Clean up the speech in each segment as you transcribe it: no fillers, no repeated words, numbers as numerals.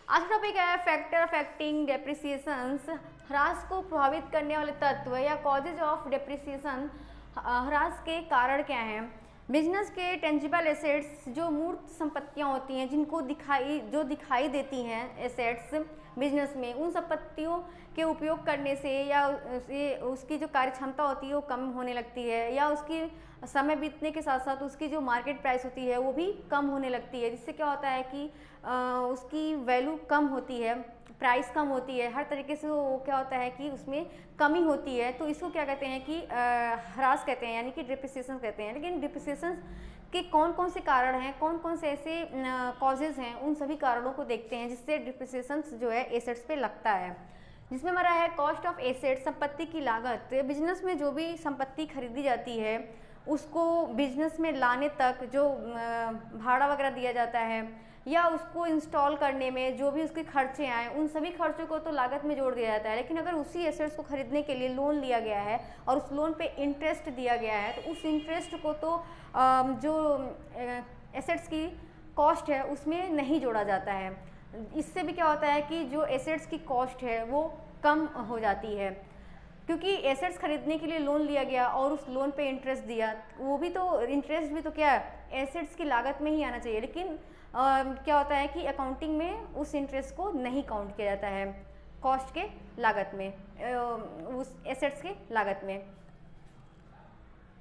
आज का टॉपिक है फैक्टर अफेक्टिंग डेप्रिसिएशंस, ह्रास को प्रभावित करने वाले तत्व या कॉजेज ऑफ डेप्रिसिएशन। ह्रास के कारण क्या हैं? बिजनेस के टेंजिबल एसेट्स जो मूर्त संपत्तियां होती हैं, जिनको दिखाई देती हैं एसेट्स बिजनेस में, उन संपत्तियों के उपयोग करने से या उसकी जो कार्य क्षमता होती है वो कम होने लगती है, या उसकी समय बीतने के साथ साथ उसकी जो मार्केट प्राइस होती है वो भी कम होने लगती है, जिससे क्या होता है कि उसकी वैल्यू कम होती है, प्राइस कम होती है, हर तरीके से वो क्या होता है कि उसमें कमी होती है। तो इसको क्या कहते हैं कि ह्रास कहते हैं, यानी कि डिप्रिसिएशन कहते हैं। लेकिन डिप्रिसिएशन के कौन कौन से कारण हैं, कौन कौन से ऐसे कॉजेज़ हैं, उन सभी कारणों को देखते हैं जिससे डिप्रिसिएशन जो है एसेट्स पे लगता है। जिसमें हमारा है कॉस्ट ऑफ एसेट, संपत्ति की लागत। बिजनेस में जो भी संपत्ति खरीदी जाती है उसको बिजनेस में लाने तक जो भाड़ा वगैरह दिया जाता है, या उसको इंस्टॉल करने में जो भी उसके खर्चे आए, उन सभी खर्चों को तो लागत में जोड़ दिया जाता है। लेकिन अगर उसी एसेट्स को खरीदने के लिए लोन लिया गया है और उस लोन पे इंटरेस्ट दिया गया है, तो उस इंटरेस्ट को तो जो एसेट्स की कॉस्ट है उसमें नहीं जोड़ा जाता है। इससे भी क्या होता है कि जो एसेट्स की कॉस्ट है वो कम हो जाती है, क्योंकि एसेट्स खरीदने के लिए लोन लिया गया और उस लोन पे इंटरेस्ट दिया, वो भी तो इंटरेस्ट भी तो क्या है, एसेट्स की लागत में ही आना चाहिए। लेकिन क्या होता है कि अकाउंटिंग में उस इंटरेस्ट को नहीं काउंट किया जाता है कॉस्ट के लागत में, उस एसेट्स के लागत में।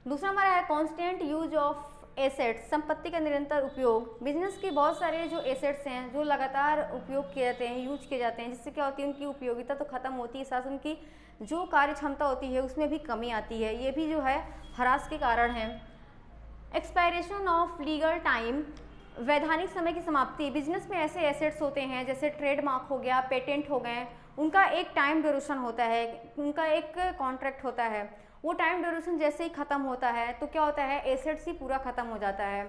दूसरा हमारा है कांस्टेंट यूज ऑफ एसेट्स, संपत्ति का निरंतर उपयोग। बिजनेस के बहुत सारे जो एसेट्स हैं जो लगातार उपयोग किए जाते हैं, यूज किए जाते हैं, जिससे क्या होती है उनकी उपयोगिता तो खत्म होती है, साथ उनकी जो कार्य क्षमता होती है उसमें भी कमी आती है। ये भी जो है ह्रास के कारण है। एक्सपायरेशन ऑफ लीगल टाइम, वैधानिक समय की समाप्ति। बिजनेस में ऐसे एसेट्स होते हैं जैसे ट्रेडमार्क हो गया, पेटेंट हो गए, उनका एक टाइम ड्यूरेशन होता है, उनका एक कॉन्ट्रैक्ट होता है। वो टाइम ड्यूरेशन जैसे ही ख़त्म होता है तो क्या होता है, एसेट्स ही पूरा ख़त्म हो जाता है।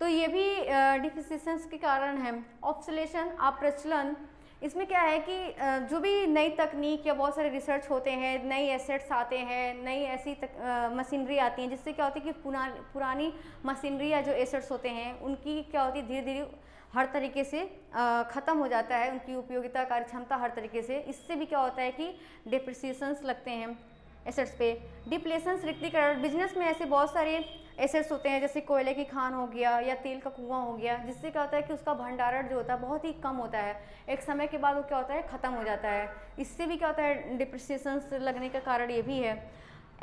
तो ये भी डिप्रिसिएशंस के कारण है। ऑब्सोलेशन, अप्रचलन, इसमें क्या है कि जो भी नई तकनीक या बहुत सारे रिसर्च होते हैं, नई एसेट्स आते हैं, नई ऐसी मशीनरी आती हैं, जिससे क्या होती है कि पुरानी मशीनरी या जो एसेट्स होते हैं उनकी क्या होती है धीरे धीरे हर तरीके से ख़त्म हो जाता है, उनकी उपयोगिता, कार्य क्षमता हर तरीके से। इससे भी क्या होता है कि डिप्रिसिएशंस लगते हैं एसेट्स पे। डिप्लेशंस, रिक्तीकरण। बिजनेस में ऐसे बहुत सारे एसेट्स होते हैं जैसे कोयले की खान हो गया या तेल का कुआं हो गया, जिससे क्या होता है कि उसका भंडारण जो होता है बहुत ही कम होता है, एक समय के बाद वो क्या होता है ख़त्म हो जाता है। इससे भी क्या होता है डिप्रिसिएशंस लगने का कारण ये भी है।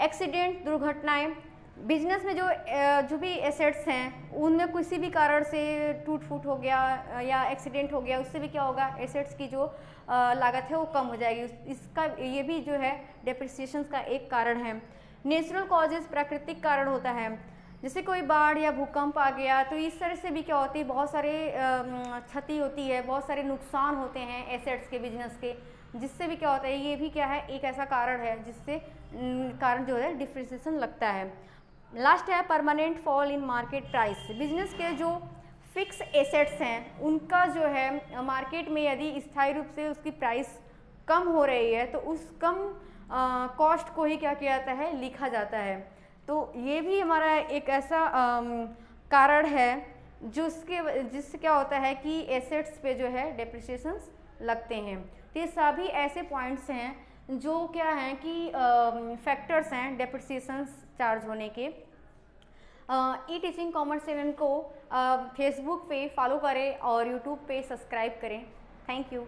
एक्सीडेंट, दुर्घटनाएं। बिजनेस में जो भी एसेट्स हैं उनमें किसी भी कारण से टूट फूट हो गया या एक्सीडेंट हो गया, उससे भी क्या होगा, एसेट्स की जो लागत है वो कम हो जाएगी। इसका ये भी जो है डिप्रिसिएशंस का एक कारण है। नेचुरल कॉजेज, प्राकृतिक कारण होता है, जैसे कोई बाढ़ या भूकंप आ गया, तो इस तरह से भी क्या होती है, बहुत सारे क्षति होती है, बहुत सारे नुकसान होते हैं एसेट्स के, बिजनेस के, जिससे भी क्या होता है, ये भी क्या है, एक ऐसा कारण है जिससे कारण जो है डिप्रिसिएशन लगता है। लास्ट है permanent fall in market price. Business के जो फिक्स एसेट्स हैं उनका जो है मार्केट में यदि स्थायी रूप से उसकी प्राइस कम हो रही है तो उस कम कॉस्ट को ही क्या किया जाता है, लिखा जाता है। तो ये भी हमारा एक ऐसा कारण है जिससे क्या होता है कि एसेट्स पे जो है डिप्रिसिएशंस लगते हैं। तो ये सभी ऐसे पॉइंट्स हैं जो क्या हैं कि फैक्टर्स हैं डिप्रिसिएशंस चार्ज होने के। ई टीचिंग कॉमर्स चैनल को फेसबुक पे फॉलो करें और यूट्यूब पे सब्सक्राइब करें। Thank you.